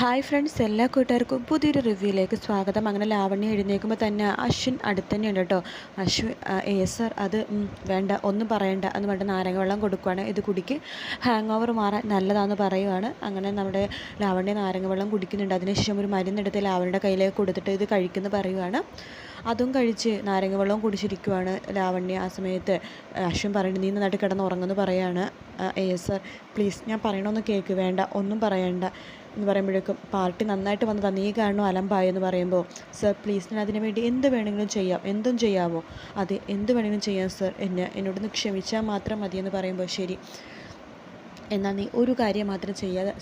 Hi friends, എല്ലാ കൂട്ടുകാർക്കും പുതിയൊരു റിവ്യൂയിലേക്ക് സ്വാഗതം. അങ്ങനെ ലാവണ്യ എഴുന്നേൽക്കുമ്പോൾ തന്നെ അശ്വിൻ അടുത്ത് തന്നെയുണ്ട് കേട്ടോ. അശ്വിൻ സർ അത് വേണ്ട, ഒന്നും പറയണ്ട എന്ന് പറഞ്ഞിട്ട് നാരങ്ങ വെള്ളം കൊടുക്കുകയാണ്. ഇത് കുടിക്ക്, ഹാങ് ഓവർ മാറാൻ നല്ലതാണെന്ന് പറയുവാണ്. അങ്ങനെ നമ്മുടെ ലാവണ്യ നാരങ്ങ വെള്ളം കുടിക്കുന്നുണ്ട്. അതിനുശേഷം ഒരു മരുന്നെടുത്ത് ലാവണ്യയുടെ കയ്യിലേക്ക് കൊടുത്തിട്ട് ഇത് കഴിക്കുന്നു പറയുവാണ്. അതും കഴിച്ച് നാരങ്ങ വെള്ളവും കുടിച്ചിരിക്കുവാണ് ലാവണ്യ. ആ സമയത്ത് അശ്വിൻ പറയുന്നുണ്ട്, നീ നന്നായിട്ട് കിടന്ന് ഉറങ്ങുന്നു പറയാണ്. സർ പ്ലീസ്, ഞാൻ പറയണമെന്ന് കേൾക്ക്, വേണ്ട ഒന്നും പറയണ്ട എന്ന് പറയുമ്പോഴേക്കും പാർട്ടി നന്നായിട്ട് വന്നതാണ്, നീ കാരണം അലമ്പായെന്ന് പറയുമ്പോൾ, സർ പ്ലീസ്, ഞാൻ അതിനു വേണ്ടി എന്ത് വേണമെങ്കിലും ചെയ്യാം, എന്തും ചെയ്യാമോ? അതെ, എന്ത് വേണമെങ്കിലും ചെയ്യാം സർ, എന്നോടൊന്ന് ക്ഷമിച്ചാൽ മാത്രം മതിയെന്ന് പറയുമ്പോൾ, ശരി എന്നാൽ നീ ഒരു കാര്യം മാത്രം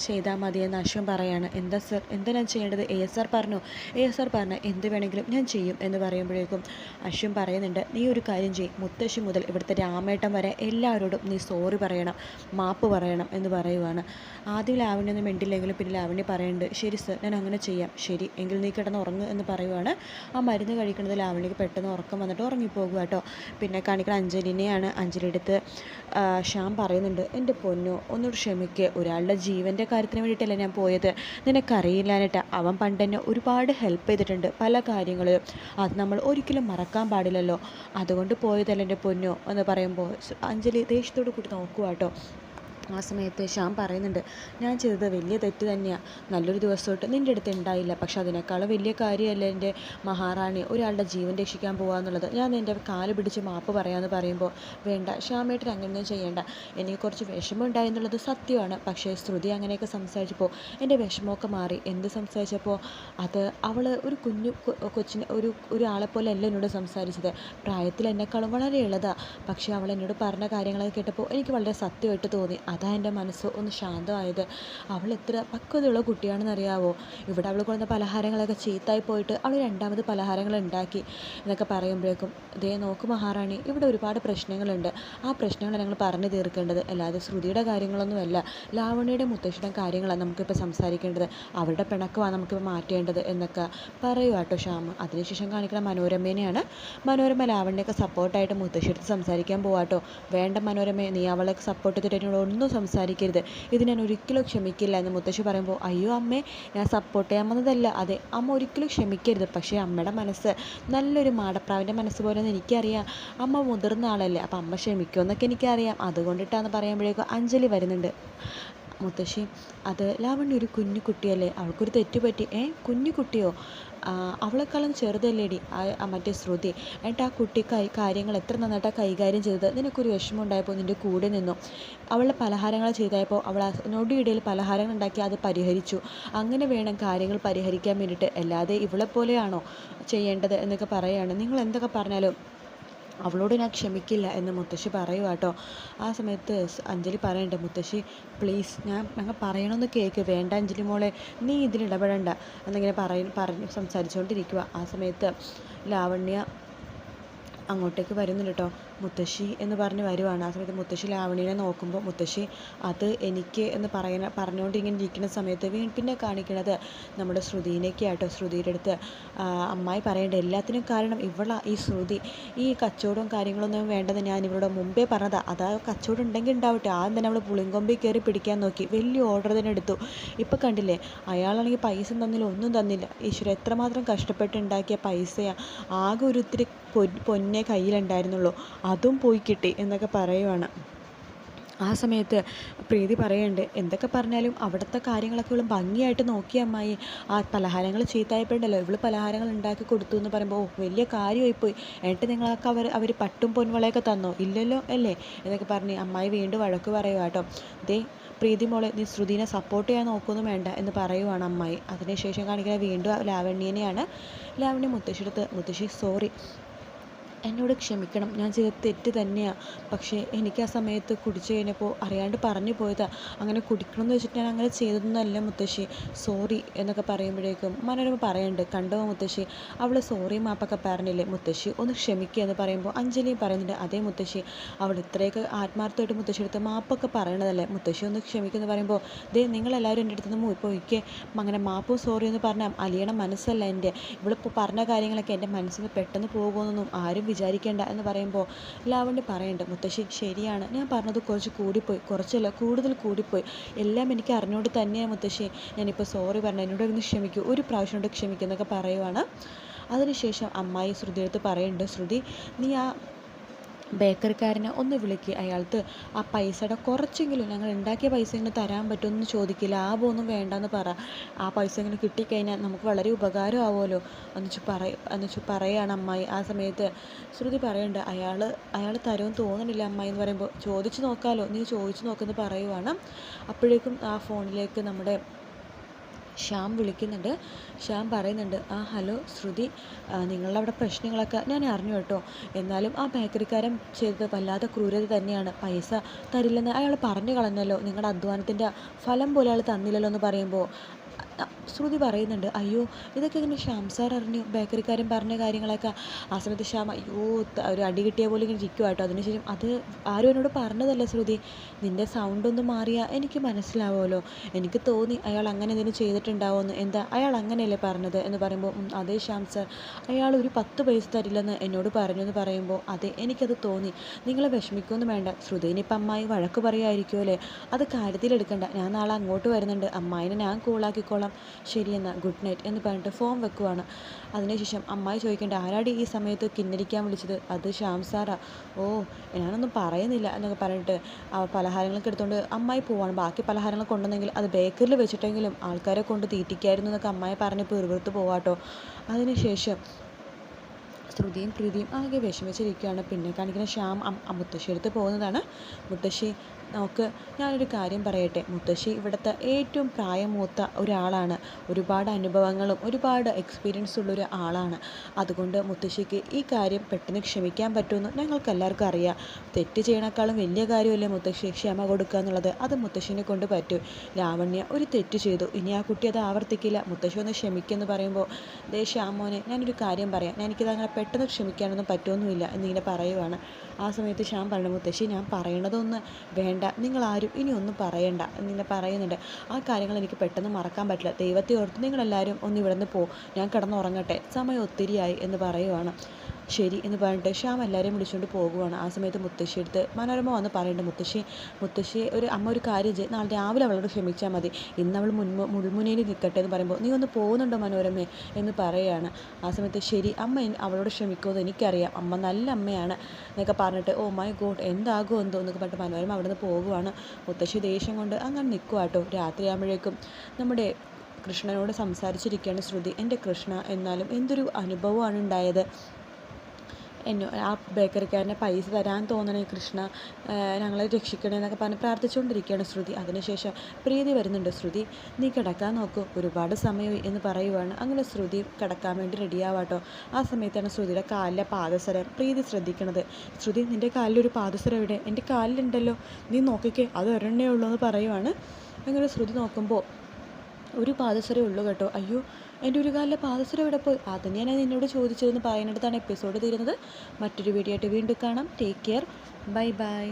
ചെയ്താൽ മതിയെന്ന് അശ്വൻ പറയാണ്. എന്താ സർ, എന്താ ഞാൻ ചെയ്യേണ്ടത്? സർ പറഞ്ഞു. സർ പറഞ്ഞു എന്ത് വേണമെങ്കിലും ഞാൻ ചെയ്യും എന്ന് പറയുമ്പോഴേക്കും അശ്വൻ പറയുന്നുണ്ട്, നീ ഒരു കാര്യം ചെയ്യും, മുത്തശ്ശി മുതൽ ഇവിടുത്തെ രാമേട്ടൻ വരെ എല്ലാവരോടും നീ സോറി പറയണം, മാപ്പ് പറയണം എന്ന് പറയുവാണ്. ആദ്യം ലാവണ്യൊന്നും മിണ്ടില്ലെങ്കിലും പിന്നെ ലാവണ്യ പറയുന്നുണ്ട്, ശരി സർ, ഞാൻ അങ്ങനെ ചെയ്യാം. ശരി എങ്കിൽ നീ കിടന്ന് ഉറങ്ങ് എന്ന് പറയുവാണ്. ആ മരുന്ന് കഴിക്കുന്നത് ലാവണ്യക്ക് പെട്ടെന്ന് ഉറക്കം വന്നിട്ട് ഉറങ്ങിപ്പോകുക കേട്ടോ. പിന്നെ കാണിക്കുന്ന അഞ്ജലിനെയാണ്. അഞ്ജലി അടുത്ത് ശ്യാം പറയുന്നുണ്ട്, എൻ്റെ പൊന്നോ ഒന്നുകൂടി ക്ഷമിക്കുക, ഒരാളുടെ ജീവൻ്റെ കാര്യത്തിന് വേണ്ടിയിട്ടല്ല ഞാൻ പോയത്, നിനക്കറിയില്ലാനിട്ട് അവൻ പണ്ട് എന്നെ ഒരുപാട് ഹെൽപ്പ് ചെയ്തിട്ടുണ്ട് പല കാര്യങ്ങളിലും, അത് നമ്മൾ ഒരിക്കലും മറക്കാൻ പാടില്ലല്ലോ, അതുകൊണ്ട് പോയതല്ല എൻ്റെ പൊന്നോ എന്ന് പറയുമ്പോൾ അഞ്ജലി ദേഷ്യത്തോട് കൂടി നോക്കുക കേട്ടോ. ആ സമയത്ത് ശ്യാം പറയുന്നുണ്ട്, ഞാൻ ചെയ്തത് വലിയ തെറ്റ് തന്നെയാണ്, നല്ലൊരു ദിവസമായിട്ട് നിൻ്റെ അടുത്ത് ഉണ്ടായില്ല, പക്ഷെ അതിനേക്കാളും വലിയ കാര്യമല്ല എൻ്റെ മഹാറാണി ഒരാളുടെ ജീവൻ രക്ഷിക്കാൻ പോകാമെന്നുള്ളത്, ഞാൻ എൻ്റെ കാല് പിടിച്ച് മാപ്പ് പറയാമെന്ന് പറയുമ്പോൾ, വേണ്ട ശ്യാമേട്ടൻ അങ്ങനെയൊന്നും ചെയ്യേണ്ട, എനിക്ക് കുറച്ച് വിഷമം ഉണ്ടായി എന്നുള്ളത് സത്യമാണ്, പക്ഷേ ശ്രുതി അങ്ങനെയൊക്കെ സംസാരിച്ചപ്പോൾ എൻ്റെ വിഷമമൊക്കെ മാറി. എന്ത് സംസാരിച്ചപ്പോൾ അത് അവൾ ഒരു കുഞ്ഞു കൊച്ചിനെ ഒരാളെപ്പോലെ അല്ല എന്നോട് സംസാരിച്ചത്, പ്രായത്തിൽ എന്നെക്കാളും വളരെ ഇളതാണ്, പക്ഷേ അവൾ എന്നോട് പറഞ്ഞ കാര്യങ്ങളൊക്കെ കേട്ടപ്പോൾ എനിക്ക് വളരെ സത്യമായിട്ട് തോന്നി, അതാ എൻ്റെ മനസ്സ് ഒന്ന് ശാന്തമായത്. അവൾ എത്ര പക്വതയുള്ള കുട്ടിയാണെന്നറിയാവോ, ഇവിടെ അവൾ കൊണ്ടുവന്ന പലഹാരങ്ങളൊക്കെ ചീത്തായി പോയിട്ട് അവൾ രണ്ടാമത് പലഹാരങ്ങൾ ഉണ്ടാക്കി എന്നൊക്കെ പറയുമ്പോഴേക്കും, ദേ നോക്ക് മഹാറാണി, ഇവിടെ ഒരുപാട് പ്രശ്നങ്ങളുണ്ട്, ആ പ്രശ്നങ്ങൾ ഞങ്ങൾ പറഞ്ഞു തീർക്കേണ്ടത്, അല്ലാതെ ശ്രുതിയുടെ കാര്യങ്ങളൊന്നുമല്ല, ലാവണ്യയുടെ മുത്തശ്ശിയുടെ കാര്യങ്ങളാണ് നമുക്കിപ്പോൾ സംസാരിക്കേണ്ടത്, അവരുടെ പിണക്കമാണ് നമുക്കിപ്പോൾ മാറ്റേണ്ടത് എന്നൊക്കെ പറയുക കേട്ടോ ശ്യാം. അതിനുശേഷം കാണിക്കുന്ന മനോരമേനെയാണ്. മനോരമ ലാവണ്യൊക്കെ സപ്പോർട്ടായിട്ട് മുത്തശ്ശിയെടുത്ത് സംസാരിക്കാൻ പോവാട്ടോ. വേണ്ട മനോരമയെ, നീ അവളെ സപ്പോർട്ട് ചെയ്തിട്ട് എന്നോട് ഒന്നും സംസാരിക്കരുത്, ഇത് ഞാൻ ഒരിക്കലും ക്ഷമിക്കില്ല എന്ന് മുത്തശ്ശി പറയുമ്പോൾ, അയ്യോ അമ്മേ, ഞാൻ സപ്പോർട്ട് ചെയ്യാൻ വന്നതല്ല, അതെ അമ്മ ഒരിക്കലും ക്ഷമിക്കരുത്, പക്ഷേ അമ്മയുടെ മനസ്സ് നല്ലൊരു മാടപ്രാവിൻ്റെ മനസ്സ് പോലെയെന്ന് എനിക്കറിയാം, അമ്മ മുതിർന്ന ആളല്ലേ, അപ്പം അമ്മ ക്ഷമിക്കുമെന്നൊക്കെ എനിക്കറിയാം, അതുകൊണ്ടിട്ടാന്ന് പറയുമ്പോഴേക്കും അഞ്ജലി വരുന്നുണ്ട്. മുത്തശ്ശി, അത് ലാവണ്യ ഒരു കുഞ്ഞു കുട്ടിയല്ലേ, അവൾക്കൊരു തെറ്റുപറ്റി. കുഞ്ഞു കുട്ടിയോ? അവളെക്കാളും ചെറുതല്ലേടി മറ്റേ ശ്രുതി, എന്നിട്ട് ആ കുട്ടി കാര്യങ്ങൾ എത്ര നന്നായിട്ടാണ് കൈകാര്യം ചെയ്തത്, നിനക്കൊരു വിഷമം ഉണ്ടായപ്പോൾ നിൻ്റെ കൂടെ നിന്നു, അവളുടെ പലഹാരങ്ങൾ ചെയ്തപ്പോൾ അവൾ നൊടിയിടയിൽ പലഹാരങ്ങൾ ഉണ്ടാക്കി അത് പരിഹരിച്ചു, അങ്ങനെ വേണം കാര്യങ്ങൾ പരിഹരിക്കാൻ വേണ്ടിയിട്ട്, അല്ലാതെ ഇവളെപ്പോലെയാണോ ചെയ്യേണ്ടത് എന്നൊക്കെ പറയുകയാണ്. നിങ്ങൾ എന്തൊക്കെ പറഞ്ഞാലും അവളോട് ഞാൻ ക്ഷമിക്കില്ല എന്ന് മുത്തശ്ശി പറയുക കേട്ടോ. ആ സമയത്ത് അഞ്ജലി പറയുന്നുണ്ട്, മുത്തശ്ശി പ്ലീസ്, ഞങ്ങൾ പറയണമെന്ന് കേൾക്ക്, വേണ്ട അഞ്ജലി മോളെ, നീ ഇതിൽ ഇടപെടണ്ട എന്നിങ്ങനെ പറഞ്ഞ് സംസാരിച്ചുകൊണ്ടിരിക്കുക. ആ സമയത്ത് ലാവണ്യ അങ്ങോട്ടേക്ക് വരുന്നുണ്ട് കേട്ടോ. മുത്തശ്ശി എന്ന് പറഞ്ഞ് വരുവാണ്. ആ സമയത്ത് മുത്തശ്ശി ലാവണ്യനെ നോക്കുമ്പോൾ, മുത്തശ്ശി അത് എനിക്ക് എന്ന് പറഞ്ഞുകൊണ്ട് ഇങ്ങനെ ഇരിക്കുന്ന സമയത്ത് പിന്നെ കാണിക്കണത് നമ്മുടെ ശ്രുതിയിലേക്ക് ആട്ടോ. ശ്രുതിയുടെ അടുത്ത് അമ്മായി പറയേണ്ടത് എല്ലാത്തിനും കാരണം ഈ ശ്രുതി, ഈ കച്ചവടവും കാര്യങ്ങളൊന്നും വേണ്ടത് ഞാൻ ഇവരുടെ മുമ്പേ പറഞ്ഞതാണ്, അതാ കച്ചവടം ഉണ്ടെങ്കിൽ ഉണ്ടാവട്ടെ, ആദ്യം തന്നെ അവൾ പുളിങ്കൊമ്പിൽ കയറി പിടിക്കാൻ നോക്കി, വലിയ ഓർഡർ തന്നെ എടുത്തു, ഇപ്പം കണ്ടില്ലേ അയാളാണെങ്കിൽ പൈസ തന്നില്ല, ഒന്നും തന്നില്ല, ഈശ്വര എത്രമാത്രം കഷ്ടപ്പെട്ടുണ്ടാക്കിയ പൈസയാണ്, ആകെ ഒരു ഇത്തിരി പൊന്നേ കയ്യിലുണ്ടായിരുന്നുള്ളൂ, അതും പോയി കിട്ടി എന്നൊക്കെ പറയുവാണ്. ആ സമയത്ത് പ്രീതി പറയുന്നുണ്ട്, എന്തൊക്കെ പറഞ്ഞാലും അവിടുത്തെ കാര്യങ്ങളൊക്കെ ഇവളും ഭംഗിയായിട്ട് നോക്കിയ അമ്മായി, ആ പലഹാരങ്ങൾ ചീത്തായപ്പോഴല്ലോ ഇവള് പലഹാരങ്ങൾ ഉണ്ടാക്കി കൊടുത്തു എന്ന് പറയുമ്പോൾ, വലിയ കാര്യമായിപ്പോയി, എന്നിട്ട് നിങ്ങളൊക്കെ അവർ പട്ടും പൊൻവളയൊക്കെ തന്നോ? ഇല്ലല്ലോ അല്ലേ എന്നൊക്കെ പറഞ്ഞ് അമ്മായി വീണ്ടും വഴക്ക് പറയുക കേട്ടോ. ദേ പ്രീതി മോളെ, നീ ശ്രുതിനെ സപ്പോർട്ട് ചെയ്യാൻ നോക്കൊന്നും വേണ്ട എന്ന് പറയുവാണ് അമ്മായി. അതിനുശേഷം കാണിക്കുന്നത് വീണ്ടും ലാവണ്യനെയാണ്. ലാവണ്യ മുത്തശ്ശിയെടുത്ത്, മുത്തശ്ശി സോറി, എന്നോട് ക്ഷമിക്കണം, ഞാൻ ചെയ്ത തെറ്റ് തന്നെയാണ്, പക്ഷേ എനിക്ക് ആ സമയത്ത് കുടിച്ചു കഴിഞ്ഞപ്പോൾ അറിയാണ്ട് പറഞ്ഞു പോയതാണ്, അങ്ങനെ കുടിക്കണമെന്ന് വെച്ചിട്ട് ഞാൻ അങ്ങനെ ചെയ്തതൊന്നുമല്ല മുത്തശ്ശി, സോറി എന്നൊക്കെ പറയുമ്പോഴേക്കും മനോരമ പറയുന്നുണ്ട്, കണ്ടോ മുത്തശ്ശി, അവൾ സോറി മാപ്പൊക്കെ പറഞ്ഞില്ലേ, മുത്തശ്ശി ഒന്ന് ക്ഷമിക്കുക എന്ന് പറയുമ്പോൾ അഞ്ജലിയും പറയുന്നുണ്ട്, അതേ മുത്തശ്ശി, അവൾ ഇത്രയൊക്കെ ആത്മാർത്ഥമായിട്ട് മുത്തശ്ശി എടുത്ത് മാപ്പൊക്കെ പറയണതല്ലേ, മുത്തശ്ശി ഒന്ന് ക്ഷമിക്കുമെന്ന് പറയുമ്പോൾ, ദേ നിങ്ങളെല്ലാവരും എൻ്റെ അടുത്ത് നിന്ന് ഇപ്പോൾ എനിക്ക് അങ്ങനെ മാപ്പും സോറി എന്ന് പറഞ്ഞാൽ അലിയണ മനസ്സല്ല എൻ്റെ, ഇവളിപ്പോൾ പറഞ്ഞ കാര്യങ്ങളൊക്കെ എൻ്റെ മനസ്സിൽ നിന്ന് പെട്ടെന്ന് പോകുമെന്നൊന്നും ആരും വിചാരിക്കേണ്ട എന്ന് പറയുമ്പോൾ ലാവണ്യ പറയുന്നുണ്ട്, മുത്തശ്ശി ശരിയാണ്, ഞാൻ പറഞ്ഞത് കുറച്ച് കൂടിപ്പോയി, കുറച്ചല്ല കൂടുതൽ കൂടിപ്പോയി, എല്ലാം എനിക്ക് അറിഞ്ഞുകൊണ്ട് തന്നെയാണ് മുത്തശ്ശി ഞാനിപ്പോൾ സോറി പറഞ്ഞു, എന്നോടൊന്ന് ക്ഷമിക്കൂ, ഒരു പ്രാവശ്യം കൊണ്ട് ക്ഷമിക്കൂ എന്നൊക്കെ പറയുവാണ്. അതിനുശേഷം അമ്മായി ശ്രുതിയെടുത്ത് പറയുന്നുണ്ട്, ശ്രുതി നീ ആ ബേക്കറിക്കാരനെ ഒന്ന് വിളിക്കുക, അയാൾക്ക് ആ പൈസയുടെ കുറച്ചെങ്കിലും ഞങ്ങൾ ഉണ്ടാക്കിയ പൈസ ഇങ്ങനെ തരാൻ പറ്റുമെന്ന് ചോദിക്കില്ല, ലാഭമൊന്നും വേണ്ടെന്ന് പറ, ആ പൈസ ഇങ്ങനെ കിട്ടിക്കഴിഞ്ഞാൽ നമുക്ക് വളരെ ഉപകാരമാവുമല്ലോ എന്നുവെച്ച് പറയുകയാണ് അമ്മായി. ആ സമയത്ത് ശ്രുതി പറയുന്നുണ്ട്, അയാൾ തരുമെന്ന് തോന്നണില്ല അമ്മായി എന്ന് പറയുമ്പോൾ ചോദിച്ചു നോക്കാമല്ലോ, നീ ചോദിച്ചു നോക്കുമെന്ന് പറയുവാണ്. അപ്പോഴേക്കും ആ ഫോണിലേക്ക് നമ്മുടെ ശ്യാം വിളിക്കുന്നുണ്ട്. ശ്യാം പറയുന്നുണ്ട്, ഹലോ ശ്രുതി, നിങ്ങളുടെ അവിടെ പ്രശ്നങ്ങളൊക്കെ ഞാൻ അറിഞ്ഞു കേട്ടോ, എന്നാലും ആ ബേക്കറിക്കാരൻ ചെയ്തത് വല്ലാത്ത ക്രൂരത തന്നെയാണ്, പൈസ തരില്ലെന്ന് അയാൾ പറഞ്ഞു കളഞ്ഞല്ലോ, നിങ്ങളുടെ അധ്വാനത്തിൻ്റെ ഫലം പോലും അയാൾ തന്നില്ലല്ലോ എന്ന് പറയുമ്പോൾ ശ്രുതി പറയുന്നുണ്ട്, അയ്യോ ഇതൊക്കെ ഇങ്ങനെ ശ്യാം സാർ അറിഞ്ഞു, ബേക്കറിക്കാരൻ പറഞ്ഞ കാര്യങ്ങളൊക്കെ. ആ സമയത്ത് ശ്യാം അയ്യോ ഒരു അടി കിട്ടിയ പോലെ ഇങ്ങനെ ഇരിക്കുക കേട്ടോ. അതിനുശേഷം അത് ആരും എന്നോട് പറഞ്ഞതല്ല ശ്രുതി, നിൻ്റെ സൗണ്ടൊന്ന് മാറിയാൽ എനിക്ക് മനസ്സിലാവുമല്ലോ, എനിക്ക് തോന്നി അയാൾ അങ്ങനെ എന്തെങ്കിലും ചെയ്തിട്ടുണ്ടാവുമെന്ന്. എന്താ അയാൾ അങ്ങനെയല്ലേ പറഞ്ഞത് എന്ന് പറയുമ്പോൾ അതേ ശ്യാം സാർ, അയാൾ ഒരു 10 പൈസ തരില്ലെന്ന് എന്നോട് പറഞ്ഞു എന്ന് പറയുമ്പോൾ അതെ എനിക്കത് തോന്നി, നിങ്ങൾ വിഷമിക്കൊന്നും വേണ്ട, ശ്രുതിനിപ്പം അമ്മായി വഴക്ക് പറയുമായിരിക്കും അല്ലേ, അത് കാര്യത്തിലെടുക്കണ്ട, ഞാൻ നാളെ അങ്ങോട്ട് വരുന്നുണ്ട്, അമ്മായിനെ ഞാൻ കൂളാക്കിക്കോളാം, ശരിയെന്നാ ഗുഡ് നൈറ്റ് എന്ന് പറഞ്ഞിട്ട് ഫോൺ വെക്കുവാണ്. അതിനുശേഷം അമ്മായി ചോദിക്കേണ്ട, ആരാടി ഈ സമയത്ത് കിന്നരിക്കാൻ വിളിച്ചത്? അത് ശ്യാം സാറാ. ഓ ഞാനൊന്നും പറയുന്നില്ല എന്നൊക്കെ പറഞ്ഞിട്ട് പലഹാരങ്ങളൊക്കെ എടുത്തുകൊണ്ട് അമ്മായി പോവാണ്. ബാക്കി പലഹാരങ്ങൾ കൊണ്ടുവന്നെങ്കിൽ അത് ബേക്കറിൽ വെച്ചിട്ടെങ്കിലും ആൾക്കാരെ കൊണ്ട് തീറ്റിക്കായിരുന്നു എന്നൊക്കെ അമ്മായി പറഞ്ഞ് പെറുപെറുത്ത് പോവാട്ടോ. അതിനുശേഷം ശ്രുതിയും പ്രീതിയും ആകെ വിഷമിച്ചിരിക്കുകയാണ്. പിന്നെ കാണിക്കുന്ന ശ്യാം മുത്തശ്ശി എടുത്ത് പോകുന്നതാണ്. മുത്തശ്ശി നമുക്ക് ഞാനൊരു കാര്യം പറയട്ടെ, മുത്തശ്ശി ഇവിടുത്തെ ഏറ്റവും പ്രായമൂത്ത ഒരാളാണ്, ഒരുപാട് അനുഭവങ്ങളും ഒരുപാട് എക്സ്പീരിയൻസ് ഉള്ളൊരു ആളാണ്, അതുകൊണ്ട് മുത്തശ്ശിക്ക് ഈ കാര്യം പെട്ടെന്ന് ക്ഷമിക്കാൻ പറ്റുമെന്ന് ഞങ്ങൾക്ക് എല്ലാവർക്കും അറിയാം. തെറ്റ് ചെയ്യണേക്കാളും വലിയ കാര്യമല്ലേ മുത്തശ്ശി ക്ഷമ കൊടുക്കുക എന്നുള്ളത്, അത് മുത്തശ്ശിനെ കൊണ്ട് പറ്റും. ലാവണ്യ ഒരു തെറ്റ് ചെയ്തു, ഇനി ആ കുട്ടി അത് ആവർത്തിക്കില്ല, മുത്തശ്ശി ഒന്ന് ക്ഷമിക്കുമെന്ന് പറയുമ്പോൾ ദേ ശ്യാമോനെ ഞാനൊരു കാര്യം പറയാം, എനിക്കിത് അങ്ങനെ പെട്ടെന്ന് ക്ഷമിക്കാനൊന്നും പറ്റുമൊന്നുമില്ല എന്നിങ്ങനെ പറയുവാണ്. ആ സമയത്ത് ശ്യാം പറഞ്ഞു, മുത്തശ്ശി ഞാൻ പറയണതൊന്ന് വേണ്ട, നിങ്ങളാരും ഇനി ഒന്നും പറയണ്ട എന്നിങ്ങനെ പറയുന്നുണ്ട്. ആ കാര്യങ്ങൾ എനിക്ക് പെട്ടെന്ന് മറക്കാൻ പറ്റില്ല, ദൈവത്തെ ഓർത്ത് നിങ്ങളെല്ലാവരും ഒന്ന് ഇവിടെ നിന്ന് ഞാൻ കിടന്നുറങ്ങട്ടെ, സമയം ഒത്തിരിയായി എന്ന് പറയുവാണ്. ശരി എന്ന് പറഞ്ഞിട്ട് ശ്യാം എല്ലാവരെയും വിളിച്ചുകൊണ്ട് പോകുവാണ്. ആ സമയത്ത് മുത്തശ്ശി എടുത്ത് മനോരമ വന്ന് പറയുന്നുണ്ട്, മുത്തശ്ശി അമ്മ ഒരു കാര്യം ചെയ്ത് നാളെ രാവിലെ അവളോട് ക്ഷമിച്ചാൽ മതി, ഇന്ന് അവൾ മുൾമുനയിൽ നിൽക്കട്ടെ എന്ന് പറയുമ്പോൾ നീ ഒന്ന് പോകുന്നുണ്ടോ മനോരമേ എന്ന് പറയുകയാണ്. ആ സമയത്ത് ശരി അമ്മ അവളോട് ക്ഷമിക്കുമെന്ന് എനിക്കറിയാം, അമ്മ നല്ല അമ്മയാണ് എന്നൊക്കെ പറഞ്ഞിട്ട് ഓ മൈ ഗോഡ് എന്താകുമോ എന്തോ എന്നൊക്കെ പറഞ്ഞിട്ട് മനോരമ അവിടെ നിന്ന് പോകുവാണ്. മുത്തശ്ശി ദേഷ്യം കൊണ്ട് അങ്ങനെ നിൽക്കുക കേട്ടോ. രാത്രിയാകുമ്പോഴേക്കും നമ്മുടെ കൃഷ്ണനോട് സംസാരിച്ചിരിക്കുകയാണ് ശ്രുതി. എൻ്റെ കൃഷ്ണ, എന്നാലും എന്തൊരു അനുഭവമാണ് ഉണ്ടായത്, ആ ബേക്കറിക്കാരനെ പൈസ തരാൻ തോന്നണേ കൃഷ്ണ, ഞങ്ങളെ രക്ഷിക്കണേ എന്നൊക്കെ പറഞ്ഞ് പ്രാർത്ഥിച്ചുകൊണ്ടിരിക്കുകയാണ് ശ്രുതി. അതിനുശേഷം പ്രീതി വരുന്നുണ്ട്. ശ്രുതി നീ കിടക്കാൻ നോക്കൂ, ഒരുപാട് സമയമായി എന്ന് പറയുവാണ്. അങ്ങനെ ശ്രുതി കിടക്കാൻ വേണ്ടി റെഡിയാവാട്ടോ. ആ സമയത്താണ് ശ്രുതിയുടെ കാലിലെ പാദസരം പ്രീതി ശ്രദ്ധിക്കണത്. ശ്രുതി നിൻ്റെ കാലിലൊരു പാദസരം എവിടെ? എൻ്റെ കാലിലുണ്ടല്ലോ, നീ നോക്കിക്കേ, അത് ഒരെണ്ണേ ഉള്ളൂ എന്ന് പറയുവാണ്. അങ്ങനെ ശ്രുതി നോക്കുമ്പോൾ ഒരു പാദസരമേ ഉള്ളൂ കേട്ടോ. അയ്യോ എൻ്റെ ഒരു കാലിലെ പാദസരം ഇവിടെ പോയി, അത് ഞാൻ നിന്നോട് ചോദിച്ചതെന്ന് പറയുന്നിടത്താണ് എപ്പിസോഡ് തീരുന്നത്. മറ്റൊരു വീഡിയോ ആയിട്ട് വീണ്ടും കാണാം. Take care, bye bye.